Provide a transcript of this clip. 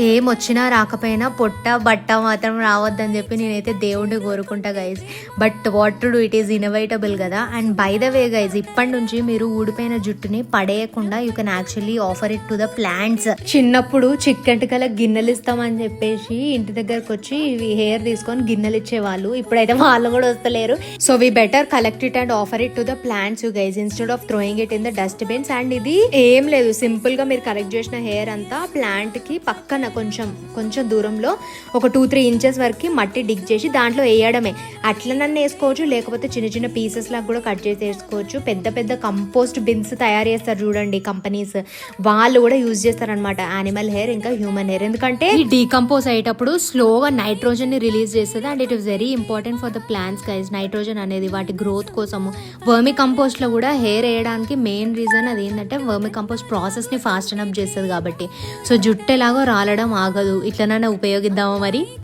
ఏం వచ్చినా రాకపోయినా పొట్ట బట్ట మాత్రం రావద్దని చెప్పి నేనైతే దేవుడిని కోరుకుంటా guys. But what to do, it is inevitable కదా. And by the way guys, ఇప్పటి నుంచి మీరు ఊడిపోయిన జుట్టుని పడేయకుండా you can actually offer it to the plants. చిన్నప్పుడు చిక్కెంటుకల గిన్నెలు ఇస్తామని చెప్పేసి ఇంటి దగ్గరకు వచ్చి హెయిర్ తీసుకొని గిన్నెలు ఇచ్చేవాళ్ళు. ఇప్పుడైతే వాళ్ళు కూడా వస్తలేరు. So we better collect it and offer it to the plants you guys instead of throwing it in the dustbins. అండ్ ఇది ఏం లేదు, సింపుల్ గా మీరు కలెక్ట్ చేసిన హెయిర్ అంతా ప్లాంట్ కి పక్కన కొంచెం దూరంలో ఒక 2-3 ఇంచెస్ వరకు మట్టి డిగ్ చేసి దాంట్లో వేయడమే. అట్లనన్నా వేసుకోవచ్చు, లేకపోతే చిన్న చిన్న పీసెస్ లాగా కూడా కట్ చేసి వేసుకోవచ్చు. పెద్ద పెద్ద కంపోస్ట్ బిన్స్ తయారు చేస్తారు చూడండి కంపెనీస్, వాళ్ళు కూడా యూజ్ చేస్తారనమాట యానిమల్ హెయిర్ ఇంకా హ్యూమన్ హెయిర్. ఎందుకంటే ఈ డీకంపోజ్ అయ్యేటప్పుడు స్లోగా నైట్రోజన్ ని రిలీజ్ చేస్తుంది. And it is very important for the plants guys. Nitrogen అనేది వాటి గ్రోత్ కోసము. వర్మి కంపోస్ట్ లో కూడా హెయిర్ వేయడానికి మెయిన్ రీజన్ అది ఏంటంటే వర్మి కంపోస్ట్ ప్రాసెస్ ని ఫాస్ట్ అప్ చేస్తుంది కాబట్టి. సో జుట్టు ఎలాగో రాలడం ఆగదు, ఇట్లనైనా ఉపయోగిద్దామా మరి.